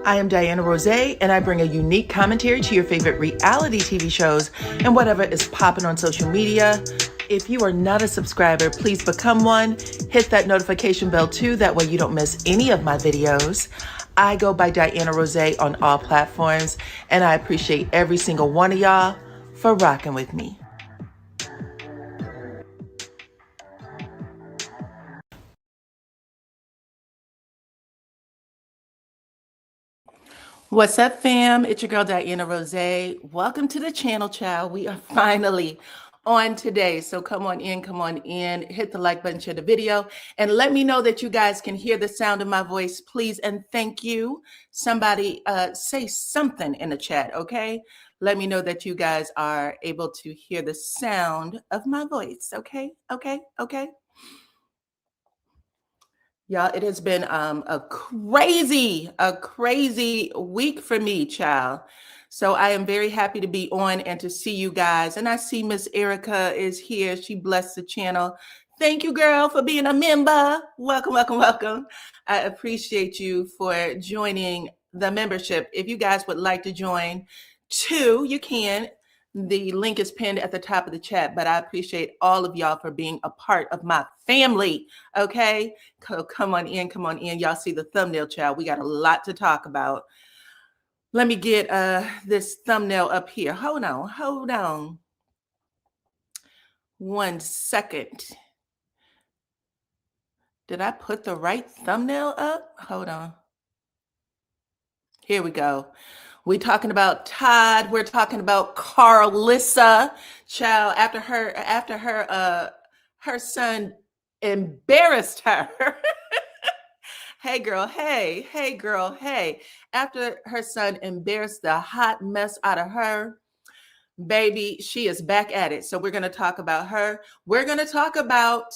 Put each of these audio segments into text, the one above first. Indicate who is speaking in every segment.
Speaker 1: I am DYANAROZAY, and I bring a unique commentary to your favorite reality TV shows and whatever is popping on social media. If you are not a subscriber, please become one. Hit that notification bell too, that way you don't miss any of my videos. I go by DYANAROZAY on all platforms, and I appreciate every single one of y'all for rocking with me. What's up, fam? It's your girl, DYANAROZAY. Welcome to the channel, child. We are finally on today. So come on in, hit the like button, share the video, and let me know that you guys can hear the sound of my voice, please, and thank you. Somebody say something in the chat, okay? Let me know that you guys are able to hear the sound of my voice, okay? Okay. Y'all, it has been a crazy week for me, child. So I am very happy to be on and to see you guys. And I see Miss Erica is here. She blessed the channel. Thank you, girl, for being a member. Welcome. I appreciate you for joining the membership. If you guys would like to join too, you can. The link is pinned at the top of the chat, but I appreciate all of y'all for being a part of my family, okay? Come on in. Y'all see the thumbnail, child. We got a lot to talk about. Let me get this thumbnail up here. Hold on. 1 second. Did I put the right thumbnail up? Hold on. Here we go. We're talking about Todd. We're talking about Karlissa, child. After her son embarrassed her. Hey girl, hey. After her son embarrassed the hot mess out of her, baby, she is back at it. So we're going to talk about her. We're going to talk about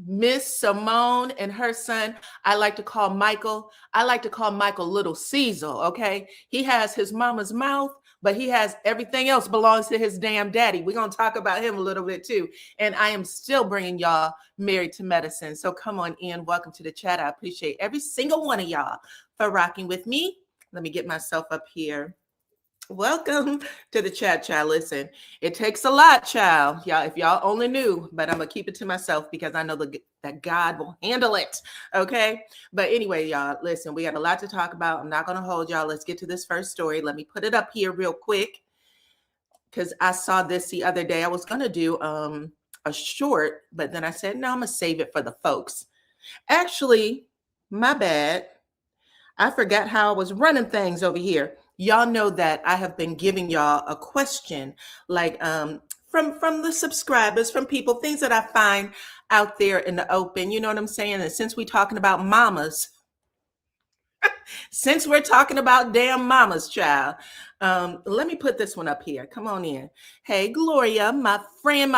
Speaker 1: Miss Simone and her son. I like to call Michael Little Caesar, okay? He has his mama's mouth, but he has everything else belongs to his damn daddy. We're going to talk about him a little bit too. And I am still bringing y'all Married to Medicine. So come on in. Welcome to the chat. I appreciate every single one of y'all for rocking with me. Let me get myself up here. Welcome to the chat, child. Listen, it takes a lot, child. Y'all, if y'all only knew, but I'm going to keep it to myself because I know that God will handle it. Okay. But anyway, y'all, listen, we got a lot to talk about. I'm not going to hold y'all. Let's get to this first story. Let me put it up here real quick because I saw this the other day. I was going to do a short, but then I said, no, I'm going to save it for the folks. Actually, my bad. I forgot how I was running things over here. Y'all know that I have been giving y'all a question, like from the subscribers, from people, things that I find out there in the open. You know what I'm saying? And since we're talking about mamas, since we're talking about damn mamas, child, let me put this one up here. Come on in. Hey, Gloria, my friend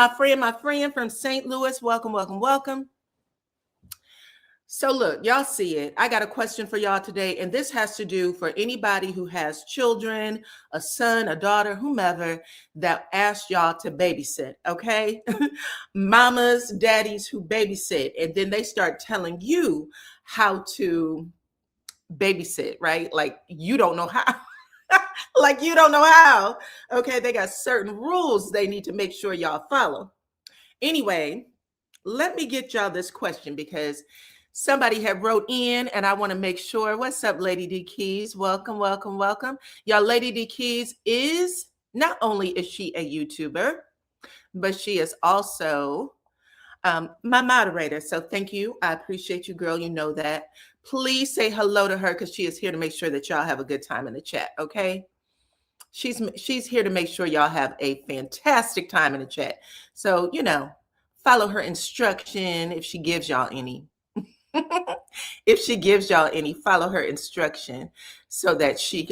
Speaker 1: from St. Louis. Welcome. So look, y'all see it. I got a question for y'all today, and this has to do for anybody who has children, a son, a daughter, whomever, that asked y'all to babysit, okay? Mamas, daddies who babysit, and then they start telling you how to babysit, right? Like you don't know how. Like you don't know how. Okay, they got certain rules they need to make sure y'all follow. Anyway, let me get y'all this question because somebody had wrote in and I want to make sure. What's up, Lady D Keys? Welcome. Y'all, Lady D Keys is, not only is she a YouTuber, but she is also my moderator. So thank you. I appreciate you, girl. You know that. Please say hello to her because she is here to make sure that y'all have a good time in the chat, okay? She's here to make sure y'all have a fantastic time in the chat. So, you know, follow her instruction if she gives y'all any. If she gives y'all any, follow her instruction so that she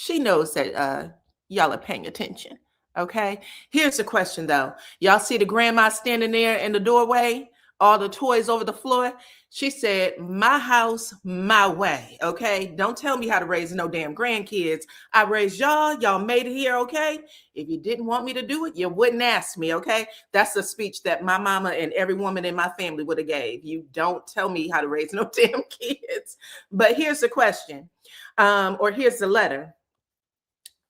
Speaker 1: knows that y'all are paying attention. Okay. Here's the question though. Y'all see the grandma standing there in the doorway? all the toys over the floor. She said, my house, my way. Okay. Don't tell me how to raise no damn grandkids. I raised y'all. Y'all made it here. Okay. If you didn't want me to do it, you wouldn't ask me. Okay. That's the speech that my mama and every woman in my family would have gave. You don't tell me how to raise no damn kids. But here's the question, or here's the letter.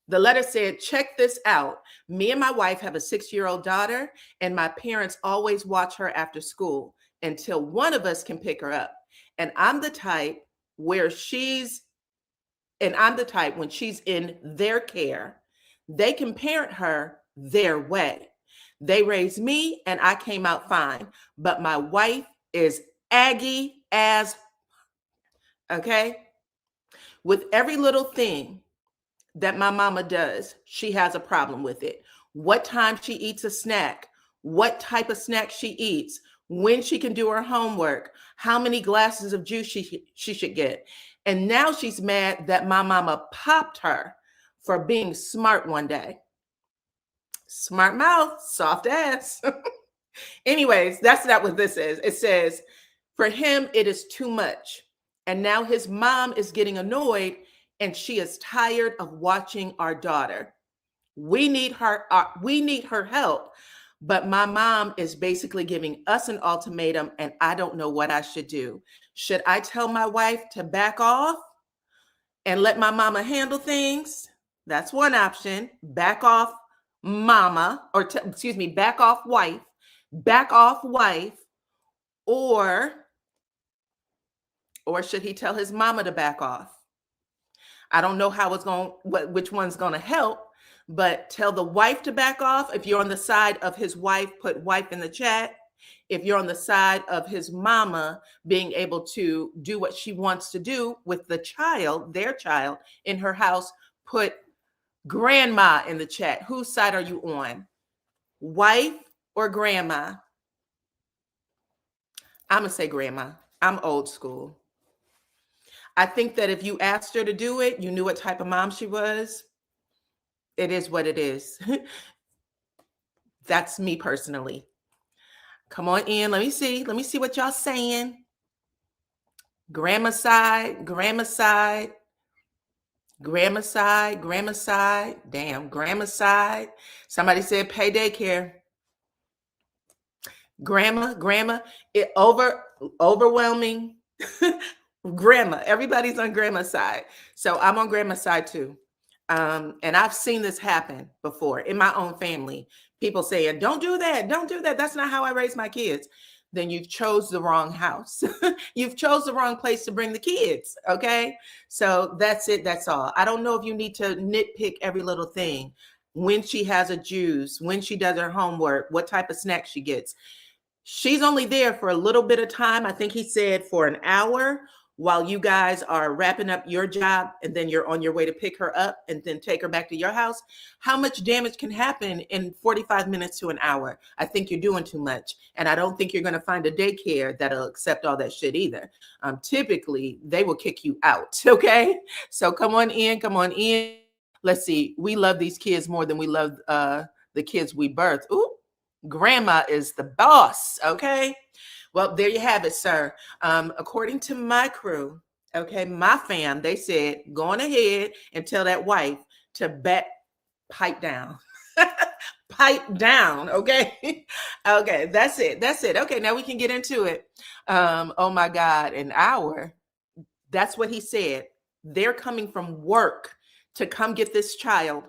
Speaker 1: The letter said, check this out. Me and my wife have a 6-year-old daughter, and my parents always watch her after school until one of us can pick her up. And I'm the type when she's in their care, they can parent her their way. They raised me and I came out fine, but my wife is Aggie as, okay? With every little thing that my mama does, she has a problem with it. What time she eats a snack, what type of snack she eats, when she can do her homework, how many glasses of juice she should get. And now she's mad that my mama popped her for being smart one day. Smart mouth, soft ass. Anyways, that's not what this is. It says, for him, it is too much. And now his mom is getting annoyed and she is tired of watching our daughter. We need her help. But my mom is basically giving us an ultimatum and I don't know what I should do. Should I tell my wife to back off and let my mama handle things? That's one option. Back off mama, or back off wife. Back off wife. Or should he tell his mama to back off? I don't know how it's going, which one's going to help, but tell the wife to back off. If you're on the side of his wife, put wife in the chat. If you're on the side of his mama being able to do what she wants to do with the child, their child in her house, put grandma in the chat. Whose side are you on? Wife or grandma? I'm going to say grandma. I'm old school. I think that if you asked her to do it, you knew what type of mom she was. It is what it is. That's me personally. Come on in. Let me see what y'all saying. Grandma side, grandma side, grandma side, grandma side. Damn, grandma side. Somebody said pay daycare. Grandma, it overwhelming. Grandma, everybody's on grandma's side. So I'm on grandma's side too. And I've seen this happen before in my own family. People saying, don't do that. Don't do that. That's not how I raise my kids. Then you've chose the wrong house. You've chose the wrong place to bring the kids. Okay. So that's it. That's all. I don't know if you need to nitpick every little thing. When she has a juice, when she does her homework, what type of snack she gets. She's only there for a little bit of time. I think he said for an hour while you guys are wrapping up your job, and then you're on your way to pick her up and then take her back to your house. How much damage can happen in 45 minutes to an hour? I think you're doing too much. And I don't think you're going to find a daycare that'll accept all that shit either. Typically, they will kick you out. Okay. So come on in. Come on in. Let's see. We love these kids more than we love the kids we birthed. Ooh, grandma is the boss. Okay. Well, there you have it, sir. According to my crew, okay, my fam, they said, go on ahead and tell that wife to pipe down. Pipe down, okay? Okay, that's it. That's it. Okay, now we can get into it. Oh my God, an hour. That's what he said. They're coming from work to come get this child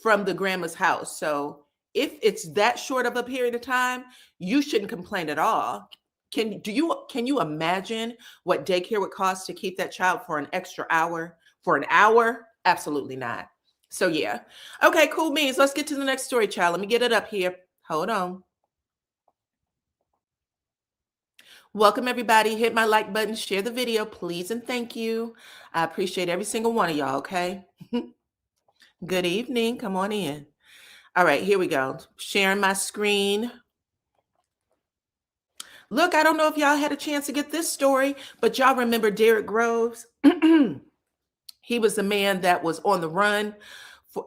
Speaker 1: from the grandma's house. So if it's that short of a period of time, you shouldn't complain at all. Can you imagine what daycare would cost to keep that child for an extra hour? For an hour? Absolutely not. So yeah. Okay, cool beans. Let's get to the next story, child. Let me get it up here. Hold on. Welcome, everybody. Hit my like button, share the video, please, and thank you. I appreciate every single one of y'all, okay? Good evening. Come on in. All right, here we go. Sharing my screen. Look, I don't know if y'all had a chance to get this story, but y'all remember Derrick Groves? He was the man that was on the run,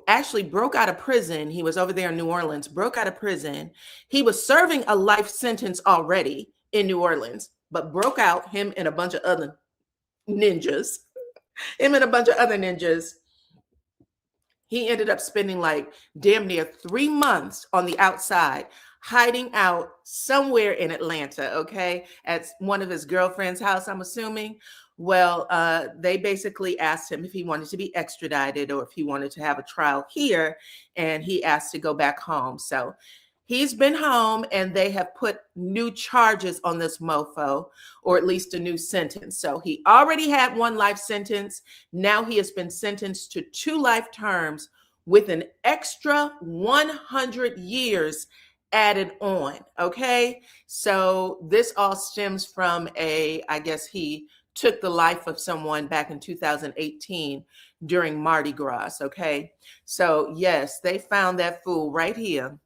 Speaker 1: actually broke out of prison. He was over there in New Orleans, broke out of prison. He was serving a life sentence already in New Orleans, but broke out, him and a bunch of other ninjas. Him and a bunch of other ninjas. He ended up spending like damn near 3 months on the outside, hiding out somewhere in Atlanta, okay, at one of his girlfriend's house, I'm assuming. Well, they basically asked him if he wanted to be extradited or if he wanted to have a trial here, and he asked to go back home. So he's been home, and they have put new charges on this mofo, or at least a new sentence. So he already had 1 life sentence. Now he has been sentenced to 2 life terms with an extra 100 years added on. Okay. So this all stems from I guess he took the life of someone back in 2018 during Mardi Gras. Okay. So yes, they found that fool right here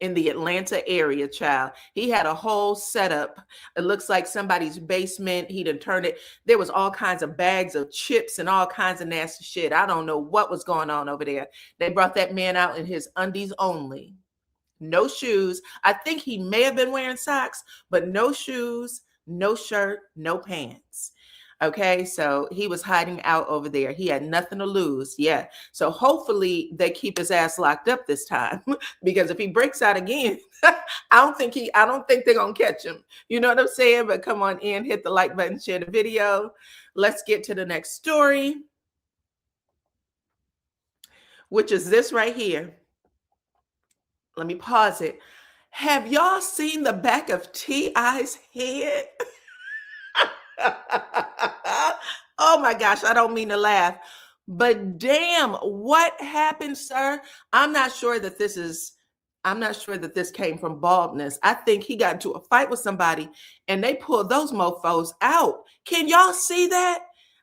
Speaker 1: in the Atlanta area, child. He had a whole setup. It looks like somebody's basement. He done turned it. There was all kinds of bags of chips and all kinds of nasty shit. I don't know what was going on over there. They brought that man out in his undies only. No shoes. I think he may have been wearing socks, but no shoes, no shirt, no pants. Okay, so he was hiding out over there. He had nothing to lose. Yeah. So hopefully they keep his ass locked up this time, because if he breaks out again, I don't think they're gonna catch him. You know what I'm saying? But come on in, hit the like button, share the video. Let's get to the next story, which is this right here. Let me pause it. Have y'all seen the back of T.I.'s head? Oh my gosh, I don't mean to laugh, but damn, what happened, sir? I'm not sure that this came from baldness. I think he got into a fight with somebody and they pulled those mofos out. Can y'all see that?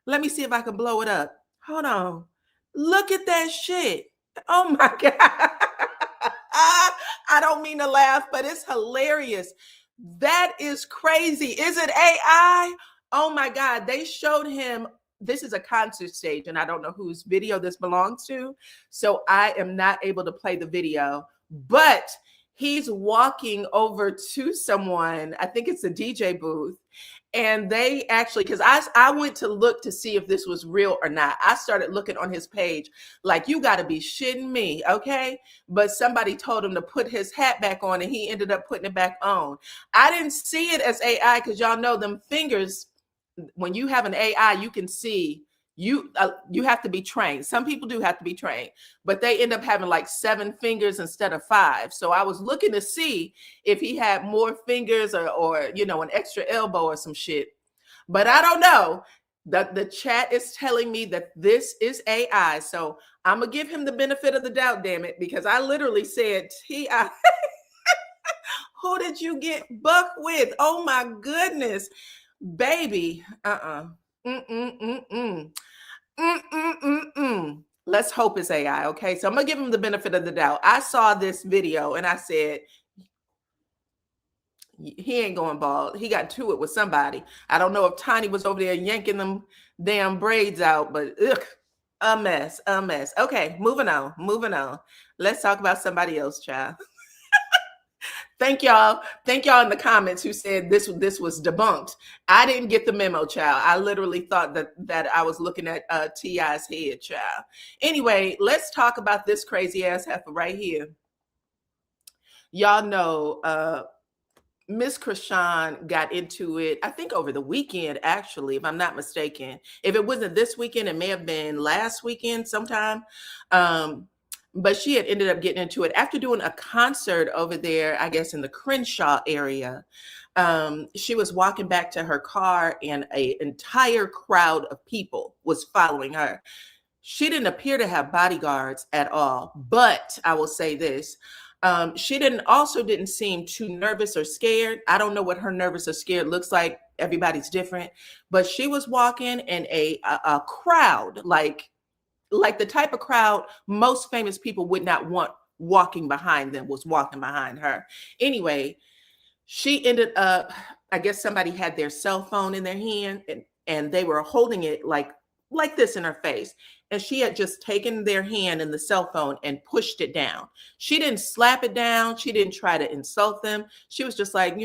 Speaker 1: Let me see if I can blow it up. Hold on. Look at that shit. Oh my God. I don't mean to laugh, but it's hilarious. That is crazy. Is it AI? Oh my God. They showed him. This is a concert stage, and I don't know whose video this belongs to. So I am not able to play the video, but he's walking over to someone. I think it's a DJ booth. And they actually, because I went to look to see if this was real or not. I started looking on his page like, you got to be shitting me, okay? But somebody told him to put his hat back on, and he ended up putting it back on. I didn't see it as AI because y'all know them fingers. When you have an AI, you can see. You have to be trained. Some people do have to be trained, but they end up having like 7 fingers instead of 5. So I was looking to see if he had more fingers or an extra elbow or some shit. But I don't know. The chat is telling me that this is AI. So I'm gonna give him the benefit of the doubt, damn it, because I literally said, T.I. Who did you get buck with? Oh my goodness, baby. Let's hope it's AI. Okay, so I'm gonna give him the benefit of the doubt. I saw this video and I said, he ain't going bald. He got to it with somebody. I don't know if Tiny was over there yanking them damn braids out, but ugh, a mess. Okay, moving on. Let's talk about somebody else, child. Thank y'all in the comments who said this was debunked. I didn't get the memo, child. I literally thought that I was looking at T.I.'s head, child. Anyway, let's talk about this crazy ass heifer right here. Y'all know Miss Krishan got into it, I think over the weekend, actually, if I'm not mistaken. If it wasn't this weekend, it may have been last weekend sometime. But she had ended up getting into it after doing a concert over there, I guess in the Crenshaw area. She was walking back to her car and an entire crowd of people was following her. She didn't appear to have bodyguards at all, but I will say this. She didn't seem too nervous or scared. I don't know what her nervous or scared looks like. Everybody's different, but she was walking in a crowd, like the type of crowd most famous people would not want walking behind them was walking behind her. Anyway, she ended up, I guess somebody had their cell phone in their hand and they were holding it like this in her face. And she had just taken their hand in the cell phone and pushed it down. She didn't slap it down. She didn't try to insult them. She was just like,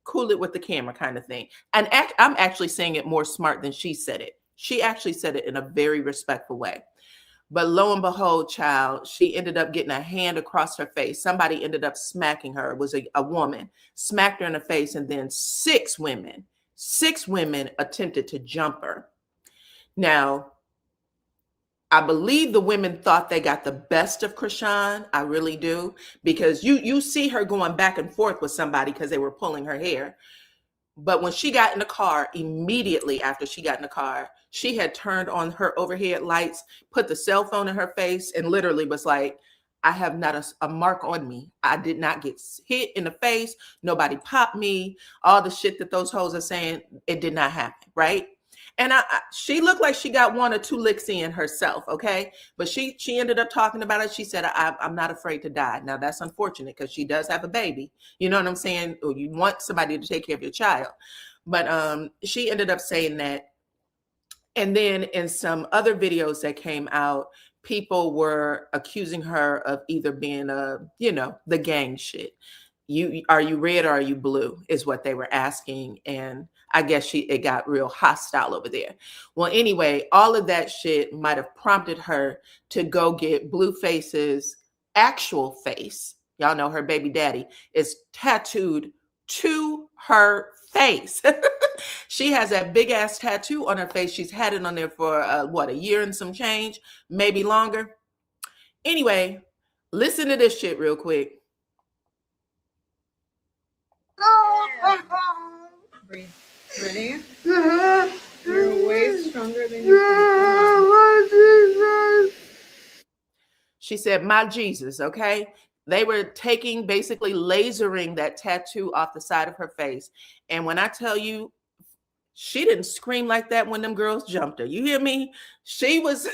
Speaker 1: cool it with the camera kind of thing. And I'm actually saying it more smart than she said it. She actually said it in a very respectful way. But lo and behold, child, she ended up getting a hand across her face. Somebody ended up smacking her. It was a woman, smacked her in the face, and then six women attempted to jump her. Now, I believe the women thought they got the best of Krishan. I really do, because you see her going back and forth with somebody because they were pulling her hair. But when she got in the car, immediately after she got in the car, she had turned on her overhead lights, put the cell phone in her face, and literally was like, I have not a mark on me. I did not get hit in the face. Nobody popped me. All the shit that those hoes are saying, it did not happen, right? And she looked like she got one or two licks in herself, okay? But she ended up talking about it. She said, I'm not afraid to die. Now, that's unfortunate because she does have a baby. You know what I'm saying? Or you want somebody to take care of your child. But she ended up saying that. And then in some other videos that came out, people were accusing her of either being the gang shit. Are you red or are you blue is what they were asking. And I guess it got real hostile over there. Well, anyway, all of that shit might have prompted her to go get Blueface's actual face. Y'all know her baby daddy is tattooed to her face. She has that big ass tattoo on her face. She's had it on there for a year and some change, maybe longer. Anyway, listen to this shit real quick.
Speaker 2: Breathe. Ready? You're way stronger than you think.
Speaker 1: She said, my Jesus, okay? They were basically lasering that tattoo off the side of her face. And when I tell you, she didn't scream like that when them girls jumped her. You hear me? She was,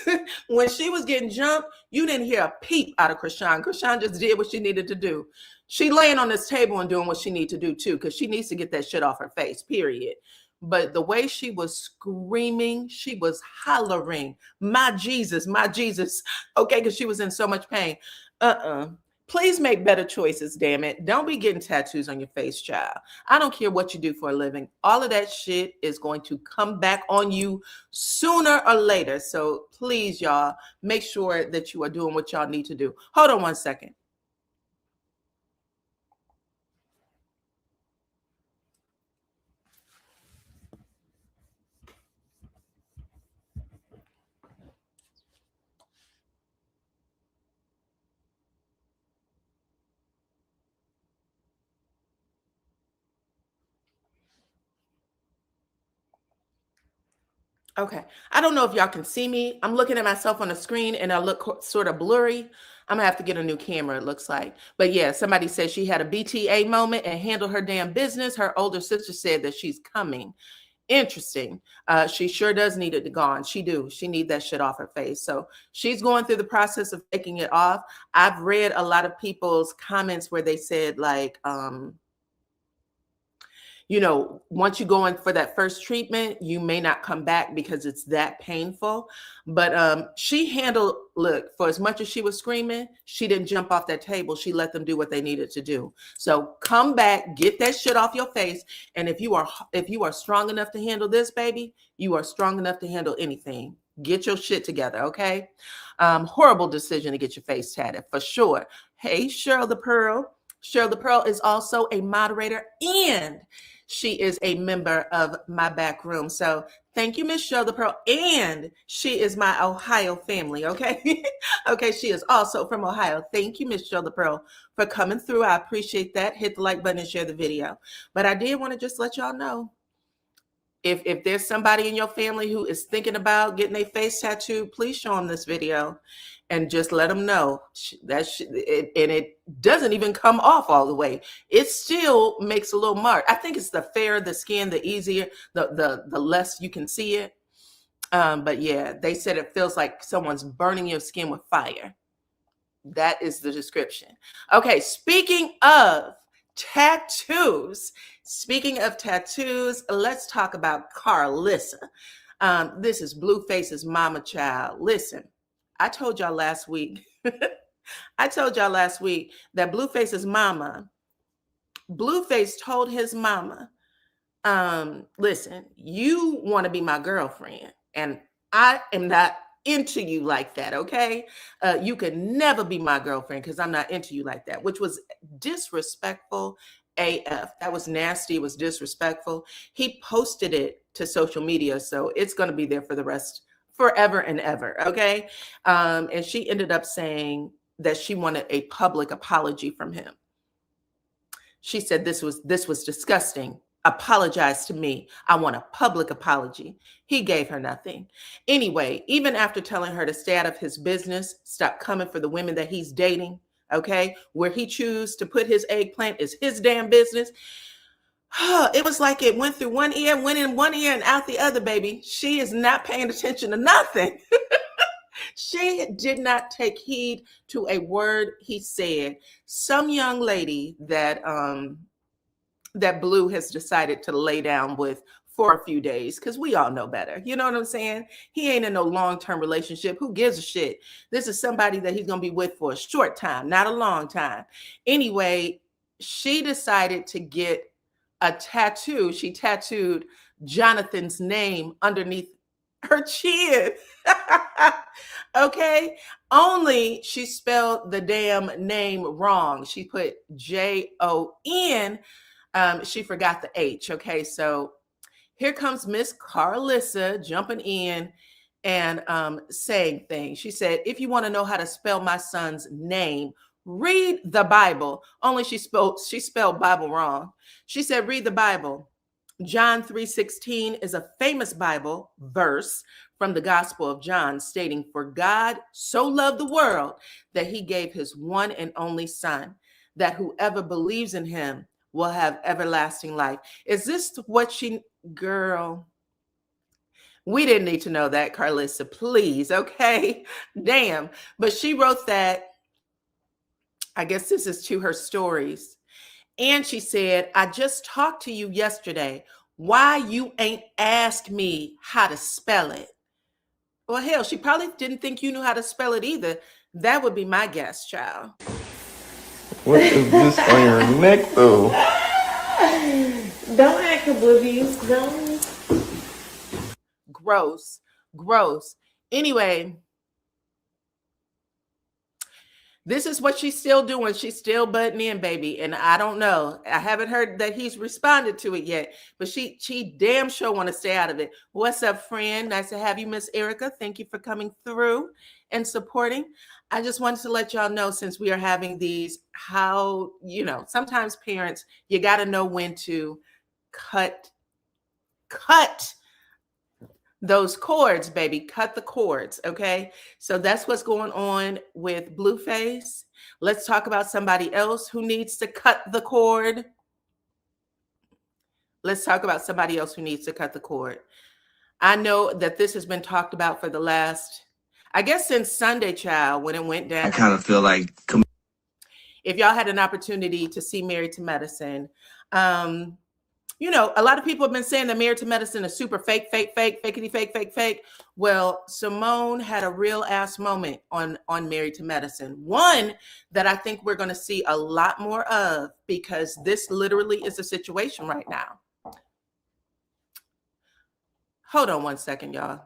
Speaker 1: when she was getting jumped, you didn't hear a peep out of Krishan. Krishan just did what she needed to do. She laying on this table and doing what she needs to do too, because she needs to get that shit off her face, period. But the way she was screaming, she was hollering, my Jesus, okay, because she was in so much pain. Please make better choices, damn it. Don't be getting tattoos on your face, child. I don't care what you do for a living. All of that shit is going to come back on you sooner or later. So please, y'all, make sure that you are doing what y'all need to do. Hold on one second. Okay. I don't know if y'all can see me. I'm looking at myself on the screen and I look sort of blurry. I'm gonna have to get a new camera, it looks like. But yeah, somebody said she had a BTA moment and handled her damn business. Her older sister said that she's coming. Interesting. She sure does need it gone. She need that shit off her face. So she's going through the process of taking it off. I've read a lot of people's comments where they said like, once you go in for that first treatment, you may not come back because it's that painful. But she handled, look, for as much as she was screaming, she didn't jump off that table. She let them do what they needed to do. So come back, get that shit off your face. And if you are strong enough to handle this, baby, you are strong enough to handle anything. Get your shit together, okay? Horrible decision to get your face tatted, for sure. Hey, Cheryl the Pearl. Cheryl the Pearl is also a moderator and she is a member of my back room. So thank you, Miss Cheryl the Pearl. And she is my Ohio family, okay? Okay, she is also from Ohio. Thank you, Miss Cheryl the Pearl, for coming through. I appreciate that. Hit the like button and share the video. But I did want to just let y'all know, if there's somebody in your family who is thinking about getting a face tattoo, please show them this video and just let them know that and it doesn't even come off all the way. It still makes a little mark. I think it's the fairer the skin, the easier, the less you can see it. But yeah, they said it feels like someone's burning your skin with fire. That is the description. Okay, speaking of tattoos, let's talk about Karlissa. This is Blueface's mama child. Listen, I told y'all last week that Blueface's mama Blueface told his mama, listen, you want to be my girlfriend, and I am not into you like that, okay? You could never be my girlfriend because I'm not into you like that, which was disrespectful AF. That was nasty. It was disrespectful. He posted it to social media, so it's going to be there for the rest, forever and ever, okay? And she ended up saying that she wanted a public apology from him. She said this was disgusting. Apologize to me. I want a public apology. He gave her nothing. Anyway, even after telling her to stay out of his business, stop coming for the women that he's dating, okay? Where he chooses to put his eggplant is his damn business. It was like it went through one ear, went in one ear and out the other, baby. She is not paying attention to nothing. She did not take heed to a word he said. Some young lady that that Blue has decided to lay down with for a few days, because we all know better. You know what I'm saying? He ain't in no long-term relationship. Who gives a shit? This is somebody that he's gonna be with for a short time, not a long time. Anyway, she decided to get a tattoo. She tattooed Jonathan's name underneath her chin. Okay, only she spelled the damn name wrong. She put Jon. She forgot the H. Okay, so here comes Miss Karlissa jumping in and saying things. She said, if you want to know how to spell my son's name, read the Bible. Only she spelled Bible wrong. She said, read the Bible. John 3:16 is a famous Bible verse from the Gospel of John stating, for God so loved the world that he gave his one and only son, that whoever believes in him will have everlasting life. Is this what she, girl? We didn't need to know that, Karlissa, please, okay? Damn. But she wrote that, I guess this is to her stories. And she said, I just talked to you yesterday. Why you ain't asked me how to spell it? Well, hell, she probably didn't think you knew how to spell it either. That would be my guess, child.
Speaker 3: What is this on your neck, though?
Speaker 4: Don't act oblivious. Don't.
Speaker 1: Gross. Gross. Anyway, this is what she's still doing. She's still butting in, baby. And I don't know. I haven't heard that he's responded to it yet, but she damn sure want to stay out of it. What's up, friend? Nice to have you, Miss Erica. Thank you for coming through and supporting. I just wanted to let y'all know, since we are having these, how, you know, sometimes parents, you got to know when to cut those cords, baby. Cut the cords, okay? So that's what's going on with Blueface. Let's talk about somebody else who needs to cut the cord. Let's talk about somebody else who needs to cut the cord. I know that this has been talked about for the last, I guess, since Sunday, child, when it went down.
Speaker 3: I kind of feel like...
Speaker 1: If y'all had an opportunity to see Married to Medicine, you know, a lot of people have been saying that Married to Medicine is super fake, fakety, fake. Well, Simone had a real ass moment on Married to Medicine. One that I think we're going to see a lot more of, because this literally is a situation right now. Hold on one second, y'all.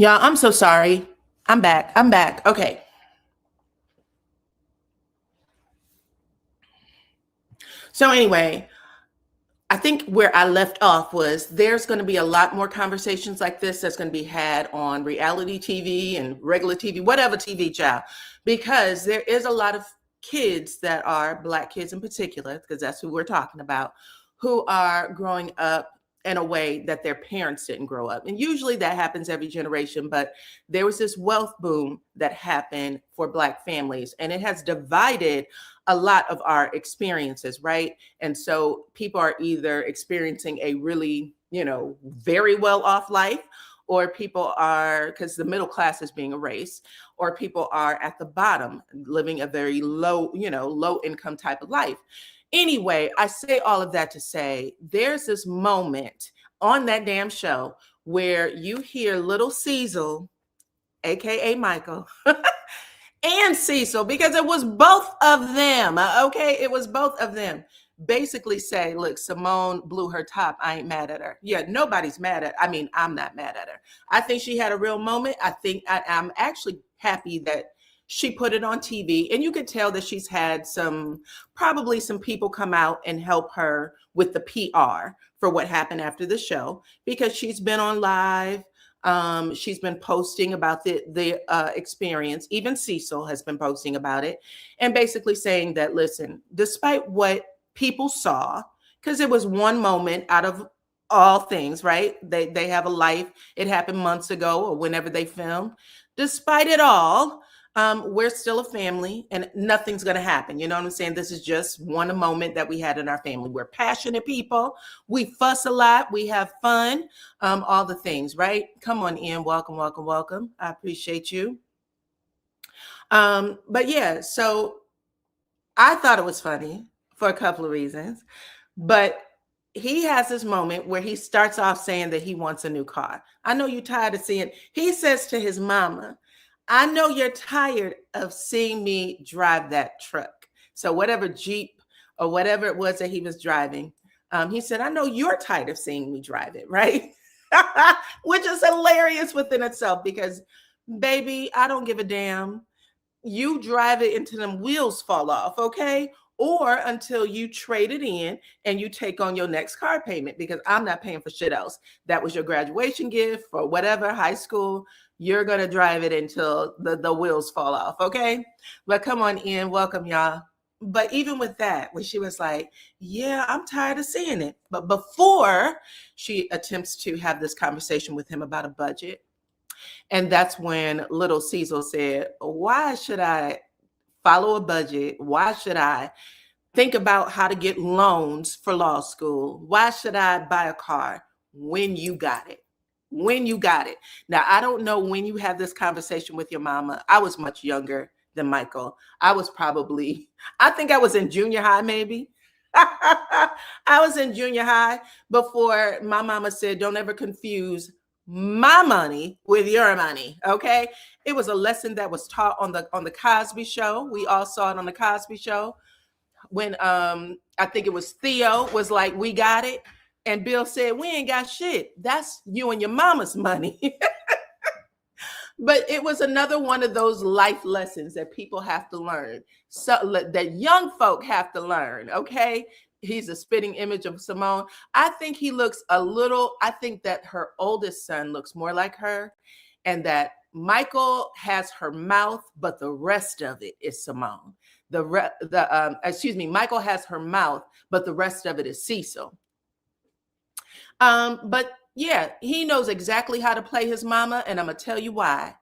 Speaker 1: Yeah, I'm so sorry. I'm back. I'm back. Okay. So anyway, I think where I left off was there's going to be a lot more conversations like this that's going to be had on reality TV and regular TV, whatever TV, child, because there is a lot of kids that are Black kids in particular, because that's who we're talking about, who are growing up in a way that their parents didn't grow up. And usually that happens every generation, but there was this wealth boom that happened for Black families, and it has divided a lot of our experiences, right? And so people are either experiencing a really, very well off life, or people are, because the middle class is being erased, or people are at the bottom living a very low, low income type of life. Anyway, I say all of that to say there's this moment on that damn show where you hear little Cecil, AKA Michael, and Cecil, because it was both of them. Okay, it was both of them. Basically say, look, Simone blew her top. I ain't mad at her. Yeah, nobody's mad at. I'm not mad at her. I think she had a real moment. I think I'm actually happy that she put it on TV, and you could tell that she's had probably some people come out and help her with the PR for what happened after the show, because she's been on live. She's been posting about the experience. Even Cecil has been posting about it, and basically saying that, listen, despite what people saw, because it was one moment out of all things, right? They have a life. It happened months ago or whenever they filmed. Despite it all, we're still a family, and nothing's going to happen. You know what I'm saying? This is just one moment that we had in our family. We're passionate people. We fuss a lot. We have fun. All the things, right? Come on in. Welcome, welcome, welcome. I appreciate you. But yeah, so I thought it was funny for a couple of reasons, but he has this moment where he starts off saying that he wants a new car. I know you're tired of seeing, he says to his mama, I know you're tired of seeing me drive that truck. So whatever Jeep or whatever it was that he was driving, he said, I know you're tired of seeing me drive it, right? Which is hilarious within itself, because baby, I don't give a damn. You drive it until them wheels fall off, okay? Or until you trade it in and you take on your next car payment, because I'm not paying for shit else. That was your graduation gift for whatever, high school. You're going to drive it until the wheels fall off, okay? But come on in. Welcome, y'all. But even with that, when she was like, yeah, I'm tired of seeing it. But before she attempts to have this conversation with him about a budget, and that's when little Cecil said, why should I follow a budget? Why should I think about how to get loans for law school? Why should I buy a car when you got it? When you got it. Now, I don't know when you have this conversation with your mama. I was much younger than Michael. I think I was in junior high, maybe. I was in junior high before my mama said, don't ever confuse my money with your money. Okay. It was a lesson that was taught on the Cosby Show. We all saw it on the Cosby Show when I think it was Theo was like, we got it. And Bill said, we ain't got shit. That's you and your mama's money. But it was another one of those life lessons that people have to learn. So that young folk have to learn. Okay. He's a spitting image of Simone. I think I think that her oldest son looks more like her, and that Michael has her mouth, but the rest of it is Simone. Michael has her mouth, but the rest of it is Cecil. But yeah, he knows exactly how to play his mama, and I'm gonna tell you why.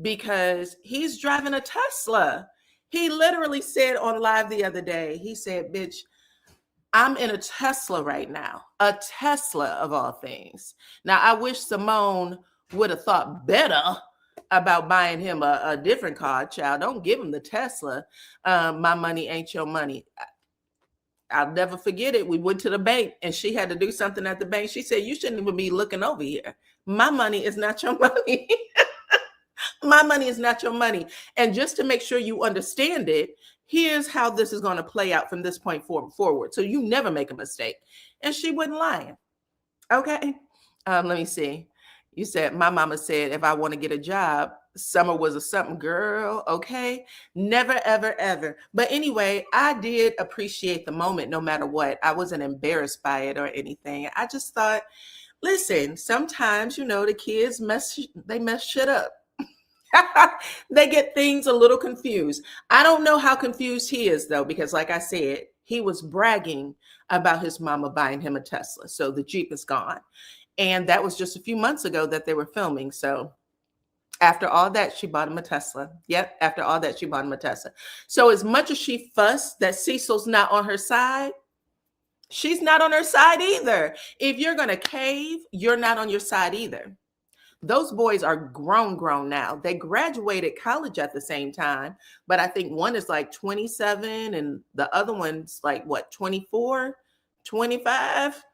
Speaker 1: Because he's driving a Tesla. He literally said on live the other day, he said, bitch, I'm in a Tesla right now. A Tesla of all things. Now, I wish Simone would have thought better about buying him a different car, child. Don't give him the Tesla. My money ain't your money. I'll never forget it. We went to the bank and she had to do something at the bank. She said, you shouldn't even be looking over here. My money is not your money. My money is not your money. And just to make sure you understand it, here's how this is going to play out from this point forward. So you never make a mistake. And she wasn't lying. Okay. Let me see. You said, my mama said, if I want to get a job, summer was a something, girl. Okay. Never, ever, ever. But anyway, I did appreciate the moment no matter what. I wasn't embarrassed by it or anything. I just thought, listen, sometimes, the kids mess shit up. They get things a little confused. I don't know how confused he is though, because like I said, he was bragging about his mama buying him a Tesla. So the Jeep is gone. And that was just a few months ago that they were filming. So after all that, she bought him a Tesla. Yep. After all that, she bought him a Tesla. So as much as she fussed that Cecil's not on her side, she's not on her side either. If you're going to cave, you're not on your side either. Those boys are grown now. They graduated college at the same time, but I think one is like 27 and the other one's like, what, 24, 25?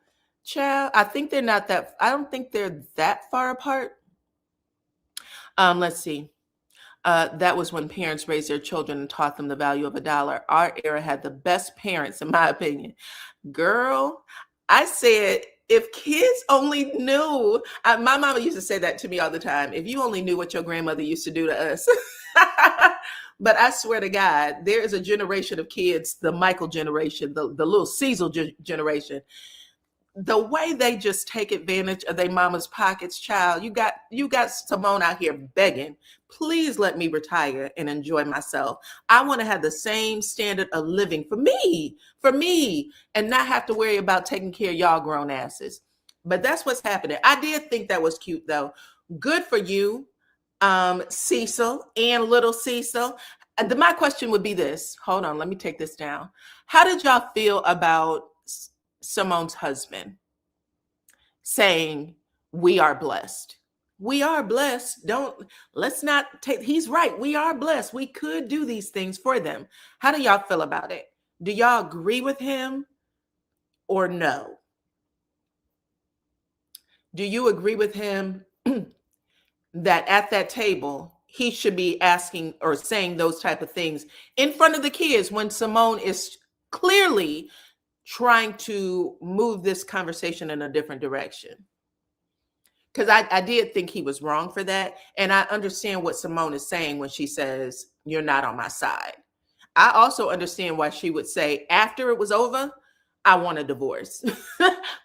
Speaker 1: Child, I don't think they're that far apart. Let's see. That was when parents raised their children and taught them the value of $1. Our era had the best parents, in my opinion. Girl, I said, if kids only knew, my mama used to say that to me all the time. If you only knew what your grandmother used to do to us. But I swear to God, there is a generation of kids, the Michael generation, the little Cecil generation. The way they just take advantage of their mama's pockets, child. You got Simone out here begging, please let me retire and enjoy myself. I want to have the same standard of living for me, and not have to worry about taking care of y'all grown asses. But that's what's happening. I did think that was cute though. Good for you, Cecil and little Cecil. My question would be this. Hold on, let me take this down. How did y'all feel about Simone's husband saying, we are blessed? We are blessed. Let's not take, he's right. We are blessed. We could do these things for them. How do y'all feel about it? Do y'all agree with him or no? Do you agree with him that at that table, he should be asking or saying those type of things in front of the kids when Simone is clearly trying to move this conversation in a different direction? Because I did think he was wrong for that. And I understand what Simone is saying when she says, you're not on my side. I also understand why she would say after it was over, I want a divorce.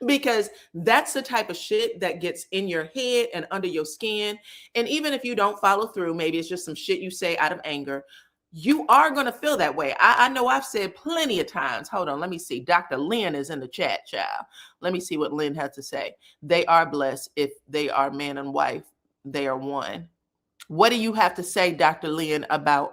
Speaker 1: Because that's the type of shit that gets in your head and under your skin. And even if you don't follow through, maybe it's just some shit you say out of anger, you are going to feel that way. I know I've said plenty of times. Hold on. Let me see. Dr. Lynn is in the chat, child. Let me see what Lynn has to say. They are blessed if they are man and wife. They are one. What do you have to say, Dr. Lynn, about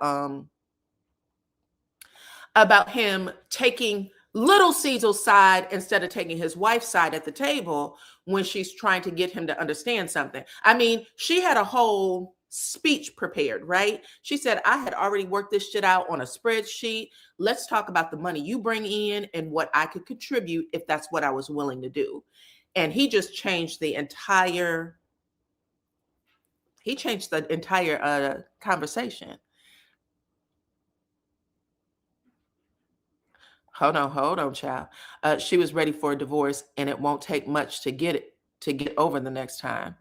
Speaker 1: him taking little Cecil's side instead of taking his wife's side at the table when she's trying to get him to understand something? I mean, she had a whole speech prepared, right? She said, I had already worked this shit out on a spreadsheet. Let's talk about the money you bring in and what I could contribute if that's what I was willing to do. And he just changed the entire conversation. Hold on, child. She was ready for a divorce, and it won't take much to get over the next time.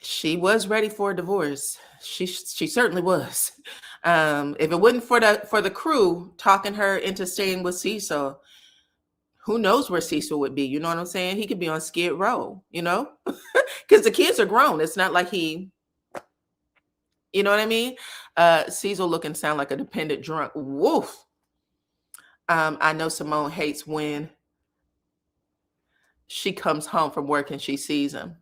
Speaker 1: She was ready for a divorce. She certainly was. If it wasn't for the crew talking her into staying with Cecil, who knows where Cecil would be? You know what I'm saying? He could be on Skid Row, because the kids are grown. It's not like he, you know what I mean? Cecil looking sound like a dependent drunk. Woof. I know Simone hates when she comes home from work and she sees him.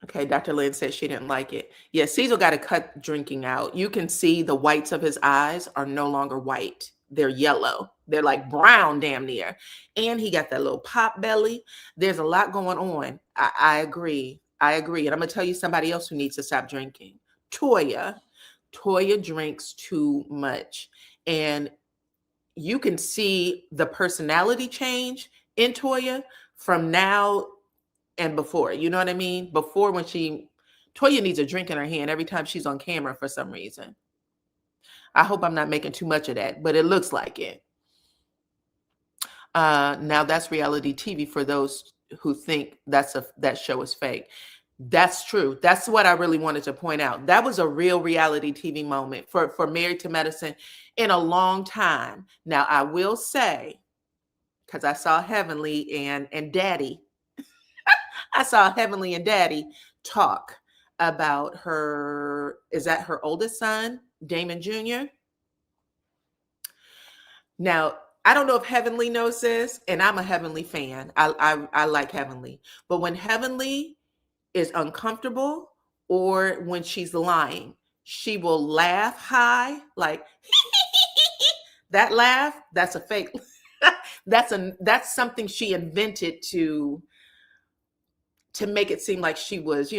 Speaker 1: Okay, Dr. Lynn said she didn't like it. Yeah, Cecil got to cut drinking out. You can see the whites of his eyes are no longer white. They're yellow. They're like brown damn near. And he got that little pop belly. There's a lot going on. I agree. And I'm going to tell you somebody else who needs to stop drinking. Toya. Toya drinks too much. And you can see the personality change in Toya from now and before. You know what I mean? Before, when Toya needs a drink in her hand every time she's on camera for some reason. I hope I'm not making too much of that, but it looks like it. Now that's reality TV for those think that show is fake. That's true. That's what I really wanted to point out. That was a real reality TV moment for Married to Medicine in a long time. Now I will say, because I saw Heavenly and Daddy, I saw Heavenly and Daddy talk about is that her oldest son, Damon Jr.? Now, I don't know if Heavenly knows this, and I'm a Heavenly fan. I like Heavenly. But when Heavenly is uncomfortable or when she's lying, she will laugh high, like that laugh, that's a fake. That's something she invented to make it seem like she was,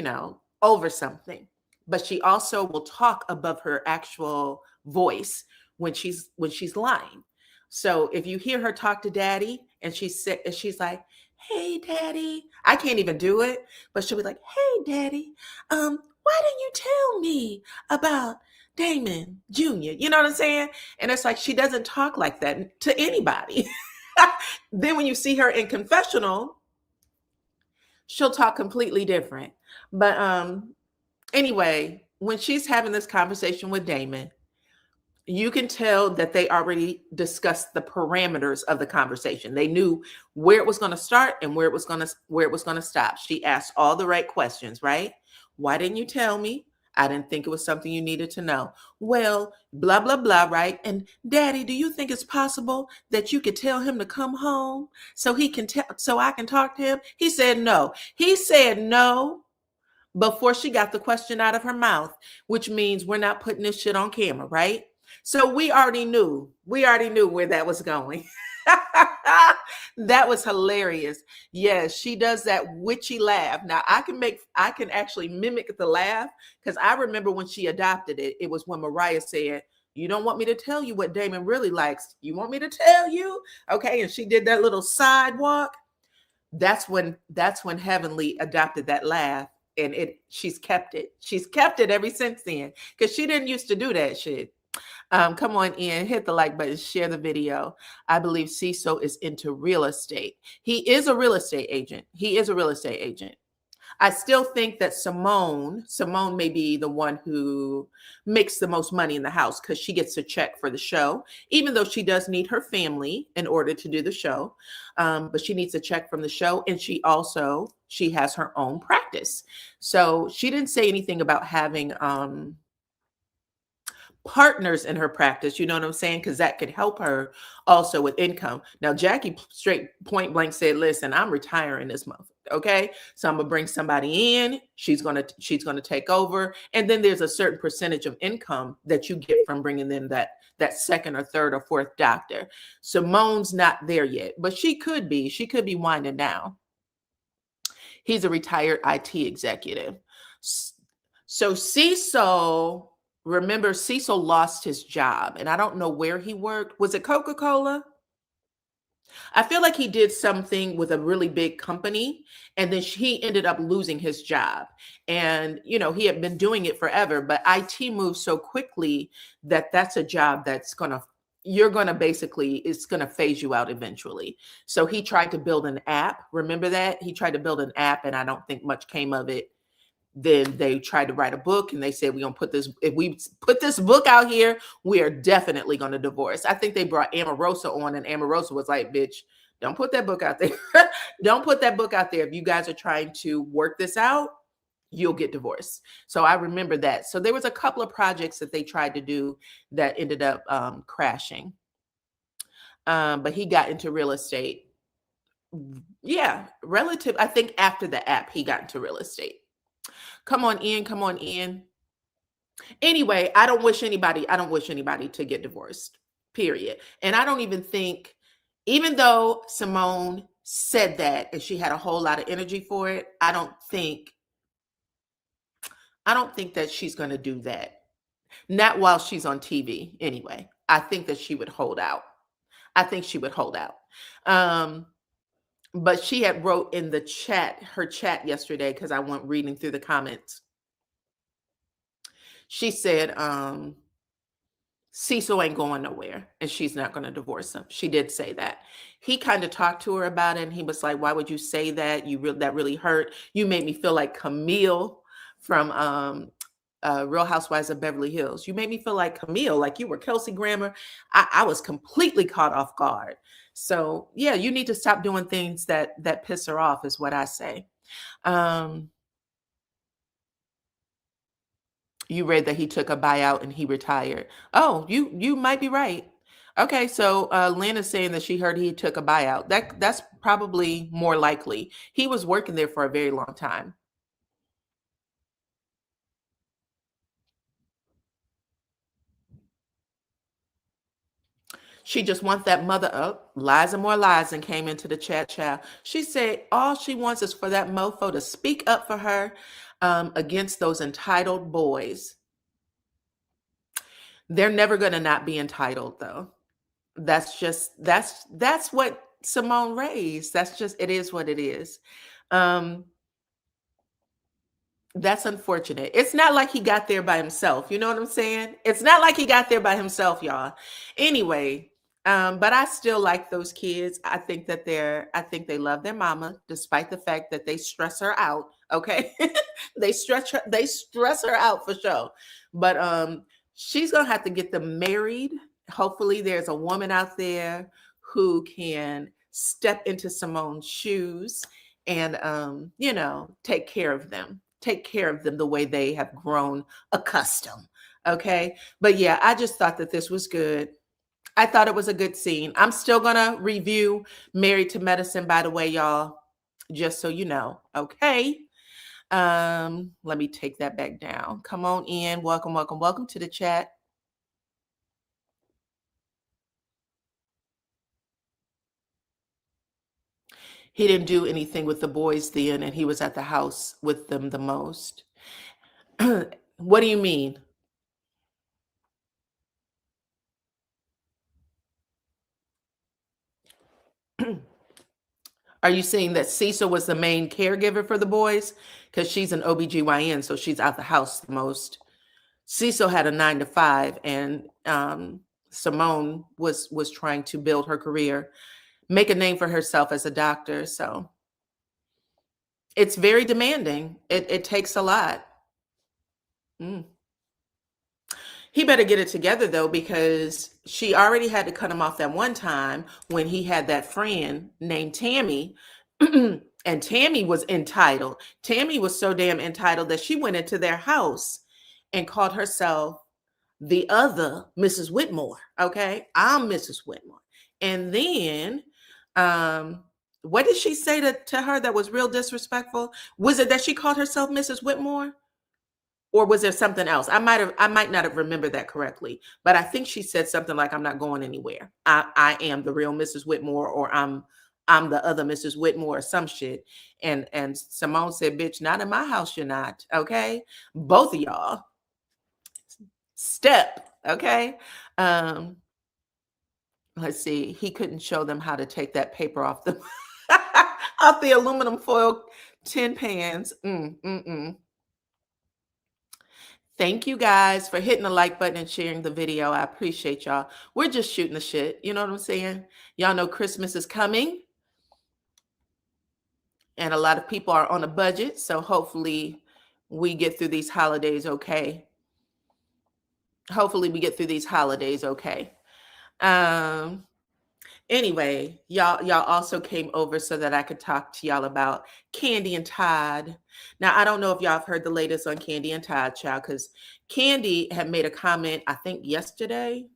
Speaker 1: over something. But she also will talk above her actual voice when she's lying. So if you hear her talk to Daddy and she's like, "Hey, Daddy," I can't even do it, but she'll be like, "Hey, Daddy, why didn't you tell me about Damon Jr.?" You know what I'm saying? And it's like she doesn't talk like that to anybody. Then when you see her in confessional, she'll talk completely different. But anyway, when she's having this conversation with Damon, you can tell that they already discussed the parameters of the conversation. They knew where it was going to start and where it was going to stop. She asked all the right questions, right? Why didn't you tell me? I didn't think it was something you needed to know. Well, blah, blah, blah, right? And Daddy, do you think it's possible that you could tell him to come home so I can talk to him? He said no. He said no before she got the question out of her mouth, which means we're not putting this shit on camera, right? So we already knew where that was going. That was hilarious. Yes, she does that witchy laugh. Now I can actually mimic the laugh, because I remember when she adopted it, it was when Mariah said, "You don't want me to tell you what Damon really likes. You want me to tell you?" Okay, and she did that little sidewalk. That's when Heavenly adopted that laugh, and she's kept it. She's kept it ever since then, because she didn't used to do that shit. Come on in, hit the like button, share the video. I believe Cecil is into real estate. He is a real estate agent. I still think that Simone may be the one who makes the most money in the house, because she gets a check for the show, even though she does need her family in order to do the show. But she needs a check from the show. And she has her own practice. So she didn't say anything about having partners in her practice, you know what I'm saying? Because that could help her also with income. Now, Jackie straight point blank said, "Listen, I'm retiring this month. Okay, so I'm gonna bring somebody in. She's gonna take over, and then there's a certain percentage of income that you get from bringing in that second or third or fourth doctor." Simone's not there yet, but she could be. She could be winding down. He's a retired IT executive. So Cecil. Remember, Cecil lost his job, and I don't know where he worked. Was it Coca-Cola? I feel like he did something with a really big company, and then he ended up losing his job. And, he had been doing it forever, but IT moves so quickly that that's a job that's it's going to phase you out eventually. So he tried to build an app. Remember that? He tried to build an app, and I don't think much came of it. Then they tried to write a book, and they said, if we put this book out here, we are definitely going to divorce. I think they brought Omarosa on, and Omarosa was like, "Bitch, don't put that book out there." Don't put that book out there. If you guys are trying to work this out, you'll get divorced. So I remember that. So there was a couple of projects that they tried to do that ended up crashing. But he got into real estate. Yeah, I think after the app, he got into real estate. Come on in. Anyway, I don't wish anybody to get divorced, period. And I don't even think, even though Simone said that and she had a whole lot of energy for it, I don't think that she's going to do that. Not while she's on TV anyway. I think that she would hold out. But she had wrote in her chat yesterday, because I went reading through the comments. She said, Cecil ain't going nowhere and she's not going to divorce him. She did say that. He kind of talked to her about it and he was like, why would you say that? That really hurt. You made me feel like Camille from Real Housewives of Beverly Hills. You made me feel like Camille, like you were Kelsey Grammer. I was completely caught off guard. So yeah, you need to stop doing things that piss her off is what I say. You read that he took a buyout and he retired. Oh, you might be right. Okay, so Lynn is saying that she heard he took a buyout. That's probably more likely. He was working there for a very long time. She just wants that mother up. Lies and more lies and came into the chat, child. She said all she wants is for that mofo to speak up for her against those entitled boys. They're never going to not be entitled, though. That's what Simone raised. It is what it is. That's unfortunate. It's not like he got there by himself. You know what I'm saying? It's not like he got there by himself, y'all. Anyway, but I still like those kids. I think they love their mama, despite the fact that they stress her out. Okay. They stress her out for sure. But she's gonna have to get them married. Hopefully there's a woman out there who can step into Simone's shoes and take care of them the way they have grown accustomed. Okay. But yeah, I just thought that this was good. I thought it was a good scene. I'm still going to review Married to Medicine, by the way, y'all, just so you know. Okay. Let me take that back down. Come on in. Welcome to the chat. He didn't do anything with the boys then, and he was at the house with them the most. What do you mean? Are you saying that Cecil was the main caregiver for the boys? Because she's an OBGYN, so she's out the house the most. Cecil had a 9-to-5, and Simone was trying to build her career, make a name for herself as a doctor. So it's very demanding. It takes a lot. He better get it together, though, because she already had to cut him off that one time when he had that friend named Tammy. And Tammy was entitled. Tammy was so damn entitled that she went into their house and called herself the other Mrs. Whitmore. Okay, I'm Mrs. Whitmore. And then what did she say to her that was real disrespectful? Was it that she called herself Mrs. Whitmore? Or was there something else? I might not have remembered that correctly, but I think she said something like, I'm not going anywhere. I am the real Mrs. Whitmore, or I'm the other Mrs. Whitmore, or some shit. And Simone said, bitch, not in my house, you're not. Okay. Both of y'all. Step. Okay. Let's see. He couldn't show them how to take that paper off the off the aluminum foil tin pans. Thank you guys for hitting the like button and sharing the video. I appreciate y'all. We're just shooting the shit. You know what I'm saying? Y'all know Christmas is coming. And a lot of people are on a budget. So hopefully we get through these holidays okay. Anyway, y'all also came over so that I could talk to y'all about Kandi and Todd. Now, I don't know if y'all have heard the latest on Kandi and Todd, child, because Kandi had made a comment, I think yesterday.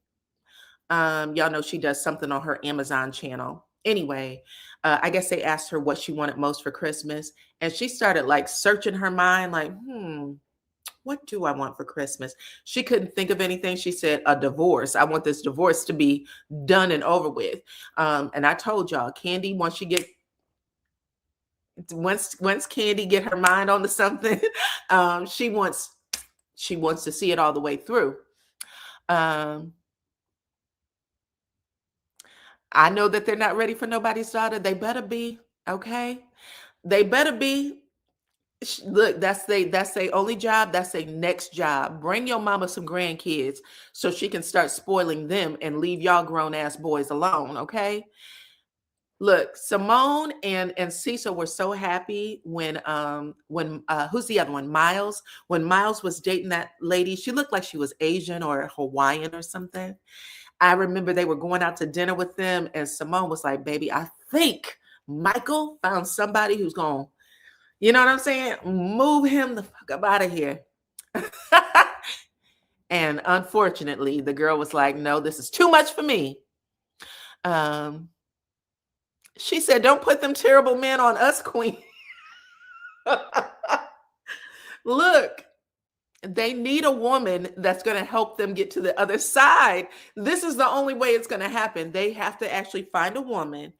Speaker 1: Y'all know she does something on her Amazon channel. Anyway, I guess they asked her what she wanted most for Christmas. And she started like searching her mind, like, what do I want for Christmas? She couldn't think of anything. She said, a divorce. I want this divorce to be done and over with. And I told y'all, Kandi, once Kandi get her mind onto something, she wants to see it all the way through. I know that they're not ready for nobody's daughter. They better be, okay? They better be. Look, that's they only job. That's their next job. Bring your mama some grandkids so she can start spoiling them and leave y'all grown ass boys alone. Okay. Look, Simone and Cecil were so happy when who's the other one? Miles. When Miles was dating that lady, she looked like she was Asian or Hawaiian or something. I remember they were going out to dinner with them, and Simone was like, "Baby, I think Michael found somebody who's going, you know what I'm saying? Move him the fuck up out of here." And unfortunately, the girl was like, "No, this is too much for me." Um, she said, "Don't put them terrible men on us, queen." Look, they need a woman that's going to help them get to the other side. This is the only way it's going to happen. They have to actually find a woman.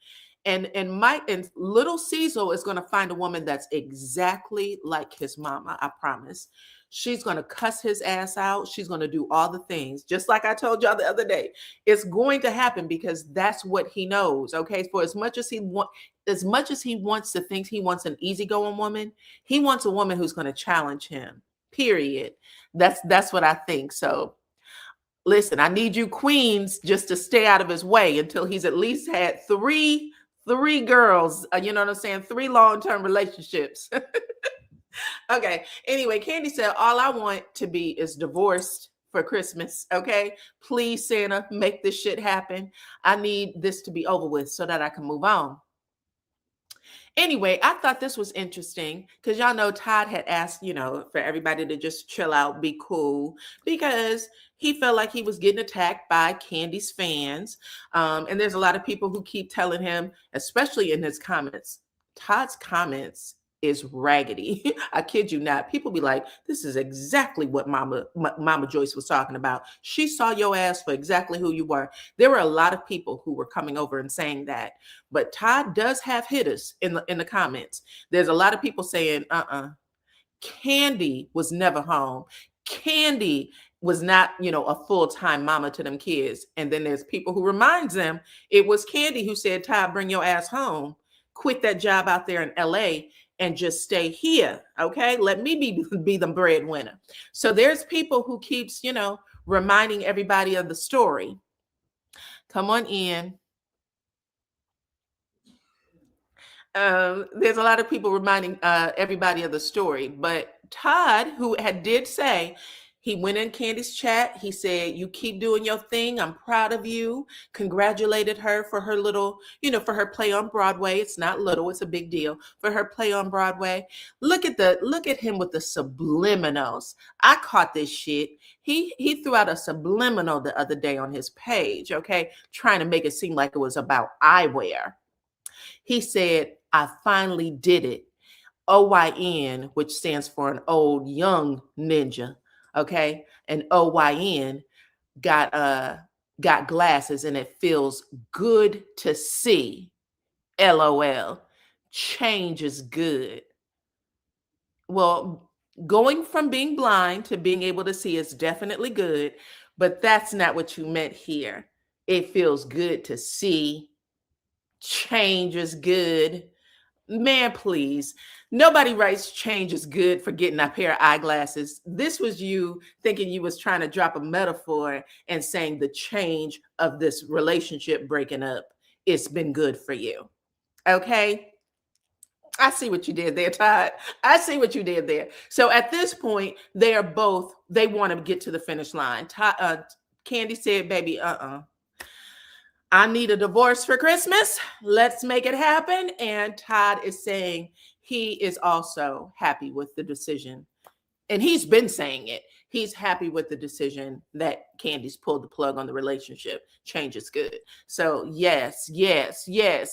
Speaker 1: And Mike and little Cecil is going to find a woman that's exactly like his mama, I promise. She's going to cuss his ass out. She's going to do all the things. Just like I told y'all the other day. It's going to happen because that's what he knows. Okay. For as much as he wants to think he wants an easygoing woman, he wants a woman who's going to challenge him. Period. That's what I think. So listen, I need you queens just to stay out of his way until he's at least had three girls, you know what I'm saying? 3 long-term relationships. Okay. Anyway, Candy said, all I want to be is divorced for Christmas. Okay. Please, Santa, make this shit happen. I need this to be over with so that I can move on. Anyway, I thought this was interesting because y'all know Todd had asked, for everybody to just chill out, be cool, because he felt like he was getting attacked by Candy's fans. And there's a lot of people who keep telling him, especially in his comments, Todd's comments is raggedy. I kid you not. People be like, this is exactly what Mama Joyce was talking about. She saw your ass for exactly who you were. There were a lot of people who were coming over and saying that. But Todd does have hitters in the comments. There's a lot of people saying, Candy was never home. Candy was not, a full-time mama to them kids. And then there's people who reminds them it was Candy who said, Todd, bring your ass home. Quit that job out there in LA and just stay here. Okay. Let me be the breadwinner. So there's people who keeps, reminding everybody of the story. Come on in. There's a lot of people reminding everybody of the story, but Todd, who did say, he went in Candy's chat. He said, you keep doing your thing. I'm proud of you. Congratulated her for her little, for her play on Broadway. It's not little, it's a big deal for her play on Broadway. Look at him with the subliminals. I caught this shit. He threw out a subliminal the other day on his page, okay, trying to make it seem like it was about eyewear. He said, I finally did it. OYN, which stands for an old young ninja. Okay. And OYN got glasses and it feels good to see. LOL. Change is good. Well, going from being blind to being able to see is definitely good, but that's not what you meant here. It feels good to see. Change is good. Man, please. Nobody writes change is good for getting a pair of eyeglasses. This was you thinking you was trying to drop a metaphor and saying the change of this relationship breaking up. It's been good for you. Okay. I see what you did there, Todd. I see what you did there. So at this point, they want to get to the finish line. Candy said, baby, I need a divorce for Christmas. Let's make it happen. And Todd is saying he is also happy with the decision. And he's been saying it. He's happy with the decision that Candy's pulled the plug on the relationship. Change is good. So yes.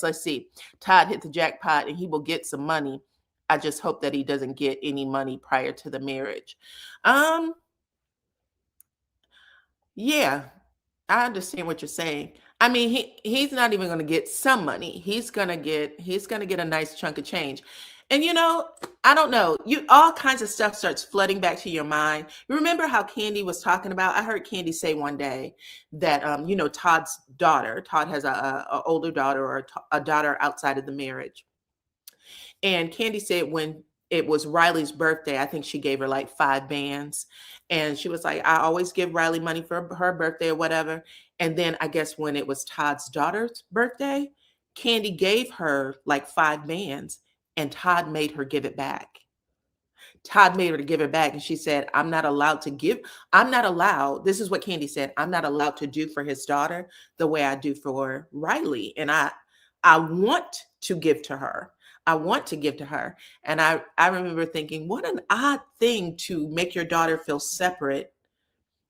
Speaker 1: Let's see. Todd hit the jackpot and he will get some money. I just hope that he doesn't get any money prior to the marriage. Yeah, I understand what you're saying. I mean, he's not even going to get some money. He's going to get a nice chunk of change. And I don't know, all kinds of stuff starts flooding back to your mind. You remember how Candy was talking about, I heard Candy say one day that Todd's daughter, Todd has a older daughter or a daughter outside of the marriage. And Candy said when it was Riley's birthday. I think she gave her like 5 bands. And she was like, I always give Riley money for her birthday or whatever. And then I guess when it was Todd's daughter's birthday, Candy gave her like 5 bands and Todd made her give it back. Todd made her to give it back. And she said, I'm not allowed to give. I'm not allowed. This is what Candy said. I'm not allowed to do for his daughter the way I do for Riley. And I want to give to her. I want to give to her. And I remember thinking, what an odd thing to make your daughter feel separate,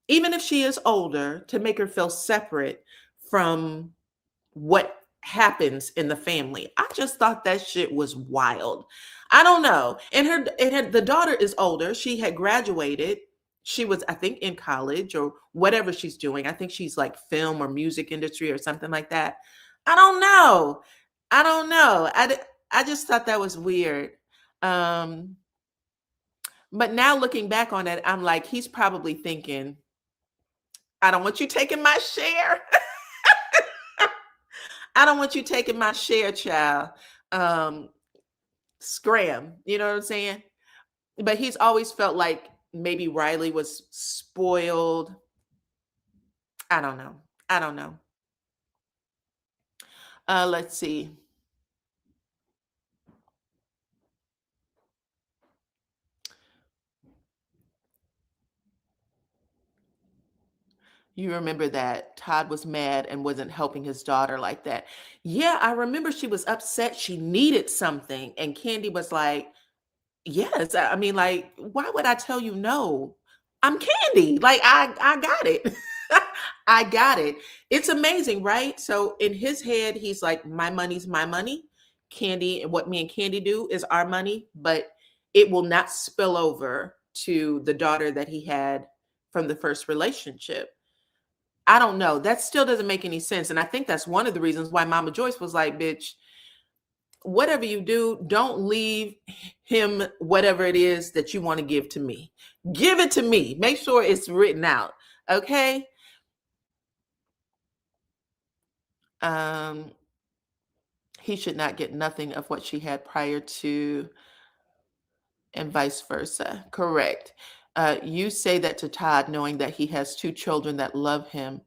Speaker 1: even if she is older, to make her feel separate from what happens in the family. I just thought that shit was wild. I don't know. And the daughter is older. She had graduated. She was, I think, in college or whatever she's doing. I think she's like film or music industry or something like that. I don't know. I just thought that was weird. But now looking back on it, I'm like, he's probably thinking, I don't want you taking my share. I don't want you taking my share, child. Scram, you know what I'm saying? But he's always felt like maybe Riley was spoiled. I don't know. Let's see. You remember that Todd was mad and wasn't helping his daughter like that. Yeah, I remember she was upset. She needed something. And Candy was like, yes. I mean, like, why would I tell you no? I'm Candy. Like, I got it. I got it. It's amazing, right? So in his head, he's like, my money's my money. Candy, and what me and Candy do is our money, but it will not spill over to the daughter that he had from the first relationship. I don't know. That still doesn't make any sense. And I think that's one of the reasons why Mama Joyce was like, bitch, whatever you do, don't leave him whatever it is that you want to give to me. Give it to me. Make sure it's written out. Okay? He should not get nothing of what she had prior to, and vice versa. Correct. You say that to Todd knowing that he has 2 children that love him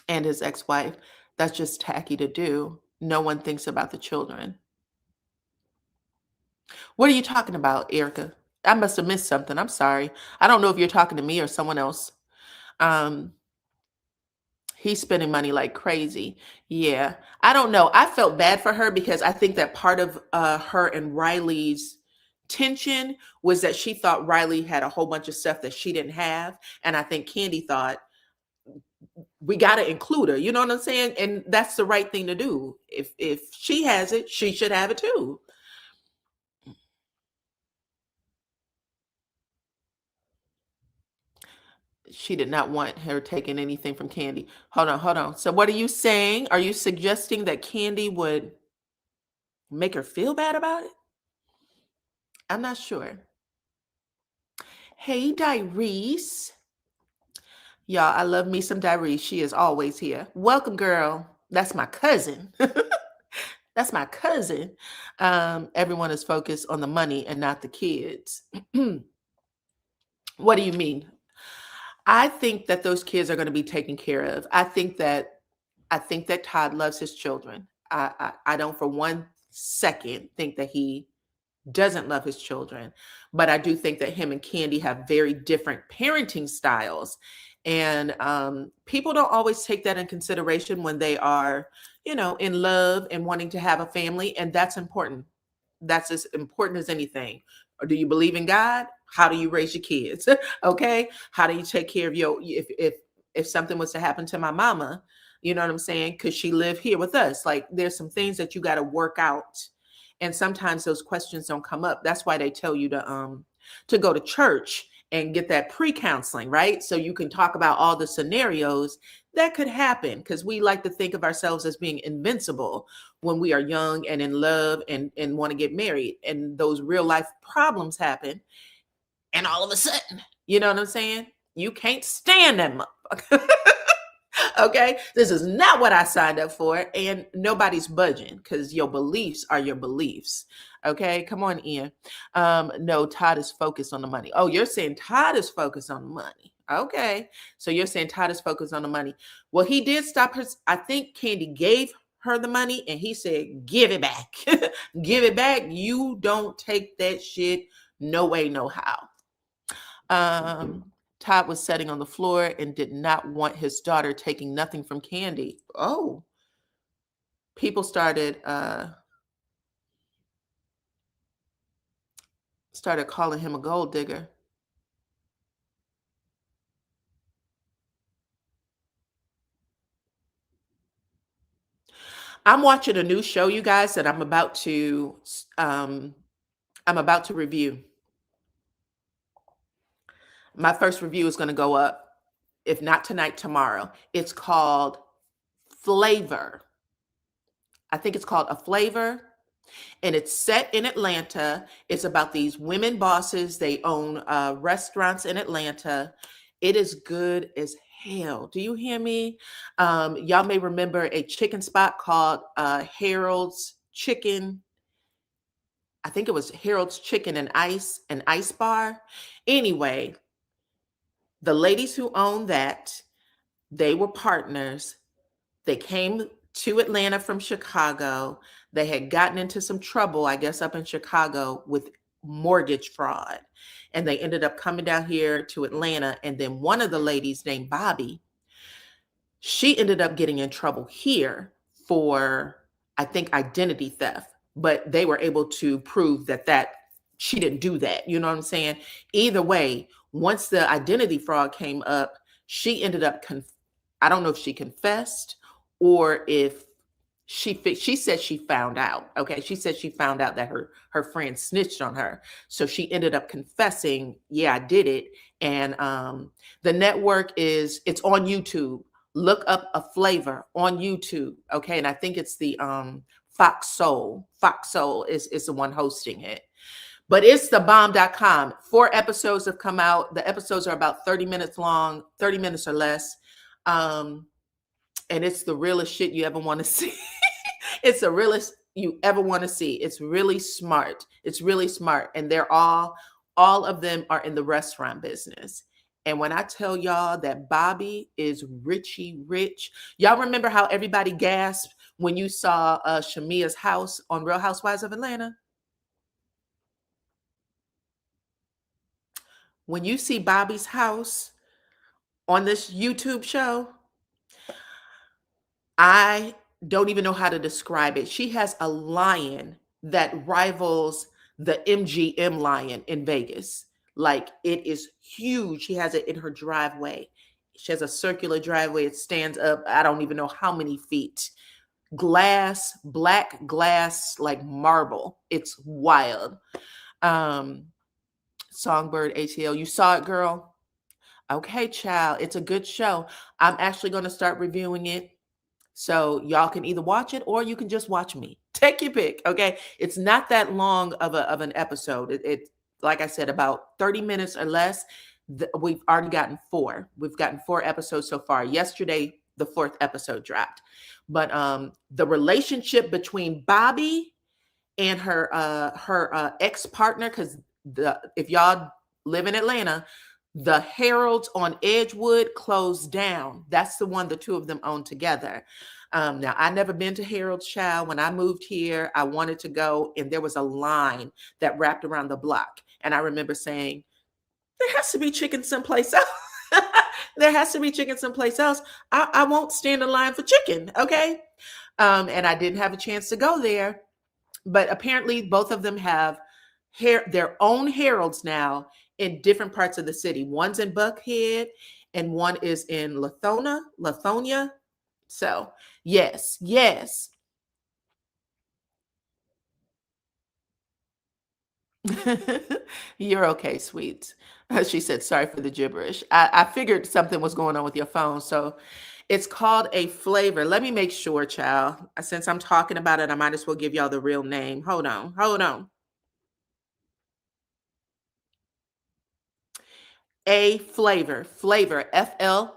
Speaker 1: and his ex-wife. That's just tacky to do. No one thinks about the children. What are you talking about, Erica? I must have missed something. I'm sorry. I don't know if you're talking to me or someone else. He's spending money like crazy. Yeah. I don't know. I felt bad for her because I think that part of her and Riley's tension was that she thought Riley had a whole bunch of stuff that she didn't have. And I think Candy thought, we got to include her. You know what I'm saying? And that's the right thing to do. If she has it, she should have it too. She did not want her taking anything from Candy. Hold on. So what are you saying? Are you suggesting that Candy would make her feel bad about it? I'm not sure. Hey, Dyrese. Y'all, I love me some Dyrese. She is always here. Welcome, girl. That's my cousin. That's my cousin. Everyone is focused on the money and not the kids. What do you mean? I think that those kids are going to be taken care of. I think that Todd loves his children. I don't for one second think that he doesn't love his children, but I do think that him and Candy have very different parenting styles. And people don't always take that in consideration when they are, in love and wanting to have a family. And that's important. That's as important as anything. Or do you believe in God? How do you raise your kids? Okay. How do you take care of if something was to happen to my mama, you know what I'm saying? Could she live here with us? Like, there's some things that you got to work out. And sometimes those questions don't come up. That's why they tell you to go to church and get that pre-counseling, right? So you can talk about all the scenarios that could happen, because we like to think of ourselves as being invincible when we are young and in love and want to get married. And those real life problems happen. And all of a sudden, you know what I'm saying? You can't stand that motherfucker. Okay, this is not what I signed up for, and nobody's budging because your beliefs are your beliefs. Okay, come on, Ian. No, Todd is focused on the money. Oh, you're saying Todd is focused on the money. Okay, so you're saying Todd is focused on the money. Well, he did stop her. I think Candy gave her the money, and he said, "Give it back, give it back. You don't take that shit. No way, no how." Todd was sitting on the floor and did not want his daughter taking nothing from Candy. Oh, people started calling him a gold digger. I'm watching a new show, you guys, that I'm about to review. My first review is going to go up, if not tonight, tomorrow. It's called Flavor. I think it's called A Flavor, and it's set in Atlanta. It's about these women bosses. They own restaurants in Atlanta. It is good as hell. Do you hear me? Y'all may remember a chicken spot called Harold's Chicken. I think it was Harold's Chicken and Ice Bar. Anyway, the ladies who owned that, they were partners. They came to Atlanta from Chicago. They had gotten into some trouble, I guess, up in Chicago with mortgage fraud. And they ended up coming down here to Atlanta. And then one of the ladies named Bobby, she ended up getting in trouble here for, I think, identity theft. But they were able to prove that she didn't do that. You know what I'm saying? Either way, once the identity fraud came up, she ended up, I don't know if she confessed or if she said she found out. Okay, she said she found out that her friend snitched on her, so she ended up confessing, yeah, I did it. And the network it's on YouTube. Look up A Flavor on YouTube. Okay, and I think it's the Fox Soul is the one hosting it. But it's thebomb.com. 4 episodes have come out. The episodes are about 30 minutes long, 30 minutes or less. And it's the realest shit you ever want to see. It's the realest you ever want to see. It's really smart. It's really smart. And they're all of them are in the restaurant business. And when I tell y'all that Bobby is richy rich, y'all remember how everybody gasped when you saw Shamia's house on Real Housewives of Atlanta? When you see Bobby's house on this YouTube show, I don't even know how to describe it. She has a lion that rivals the MGM lion in Vegas. Like, it is huge. She has it in her driveway. She has a circular driveway. It stands up, I don't even know how many feet. Glass, black glass, like marble. It's wild. Songbird ATL, you saw it, girl? Okay, child. It's a good show. I'm actually going to start reviewing it. So y'all can either watch it or you can just watch me. Take your pick. Okay. It's not that long of an episode. It like I said, about 30 minutes or less. We've already gotten 4. We've gotten 4 episodes so far. Yesterday, the 4th episode dropped. But the relationship between Bobby and her ex-partner, because if y'all live in Atlanta, the Harold's on Edgewood closed down. That's the one the two of them own together. Now, I never been to Harold's, child. When I moved here, I wanted to go, and there was a line that wrapped around the block. And I remember saying, there has to be chicken someplace else. There has to be chicken someplace else. I won't stand in line for chicken, okay? And I didn't have a chance to go there. But apparently, both of them have their own Harold's now in different parts of the city. One's in Buckhead and one is in Lithonia. So yes. You're okay, sweet. She said, sorry for the gibberish. I figured something was going on with your phone. So it's called A Flavor. Let me make sure, child. Since I'm talking about it, I might as well give y'all the real name. Hold on. A Flavor, Flavor, FLAVOR,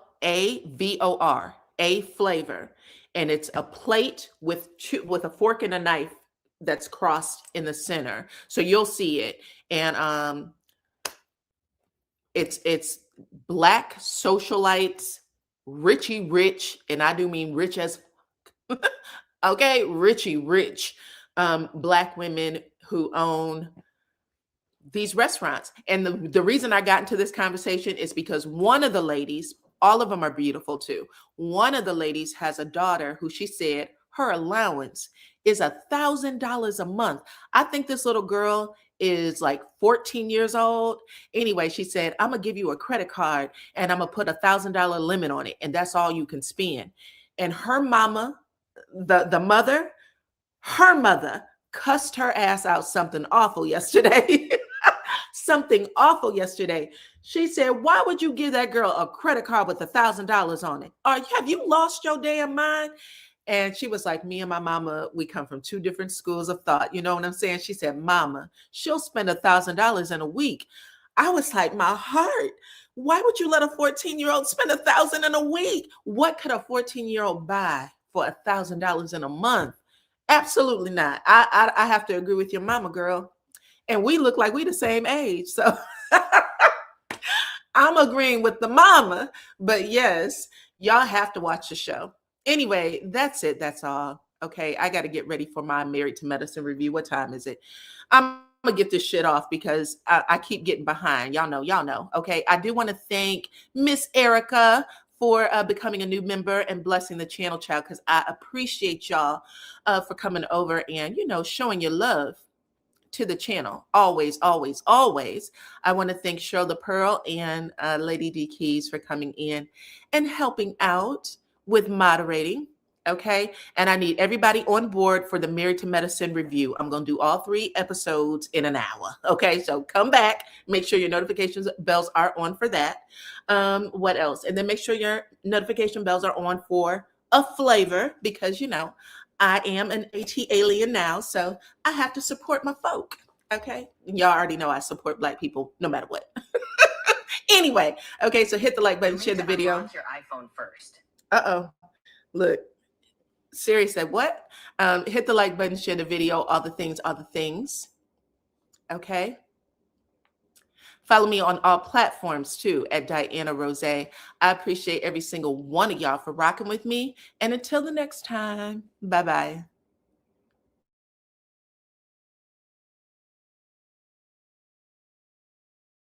Speaker 1: A flavor, and it's a plate with a fork and a knife that's crossed in the center. So you'll see it. And it's Black socialites, Richie rich, and I do mean rich as okay, Richie rich, Black women who own these restaurants. And the reason I got into this conversation is because one of the ladies, all of them are beautiful too. One of the ladies has a daughter who she said her allowance is $1,000 a month. I think this little girl is like 14 years old. Anyway, she said, I'm gonna give you a credit card and I'm gonna put $1,000 limit on it, and that's all you can spend. And her mama, the mother, her mother cussed her ass out something awful yesterday. Something awful yesterday. She said, why would you give that girl a credit card with $1,000 on it? Or have you lost your damn mind? And she was like, me and my mama, we come from two different schools of thought. You know what I'm saying? She said, mama, she'll spend $1,000 in a week. I was like, my heart, why would you let a 14-year-old spend $1,000 in a week? What could a 14-year-old buy for $1,000 in a month? Absolutely not. I have to agree with your mama, girl. And we look like we the same age. So I'm agreeing with the mama. But yes, y'all have to watch the show. Anyway, that's it. That's all. Okay, I got to get ready for my Married to Medicine review. What time is it? I'm going to get this shit off because I keep getting behind. Y'all know. Okay, I do want to thank Miss Erica for becoming a new member and blessing the channel, child, because I appreciate y'all for coming over and, showing your love to the channel. Always, always, always. I want to thank Cheryl the Pearl and Lady D Keys for coming in and helping out with moderating. Okay. And I need everybody on board for the Married to Medicine review. I'm going to do all 3 episodes in an hour. Okay. So come back, make sure your notifications bells are on for that. What else? And then make sure your notification bells are on for a flavor because, I am an AT alien now, so I have to support my folk. Okay. Y'all already know I support Black people no matter what. Anyway. Okay. So hit the like button, share the video.
Speaker 5: Your iPhone first.
Speaker 1: Uh-oh. Look. Siri said, what? Hit the like button, share the video, all the things. Okay. Follow me on all platforms too at DYANAROZAY. I appreciate every single one of y'all for rocking with me. And until the next time, bye-bye.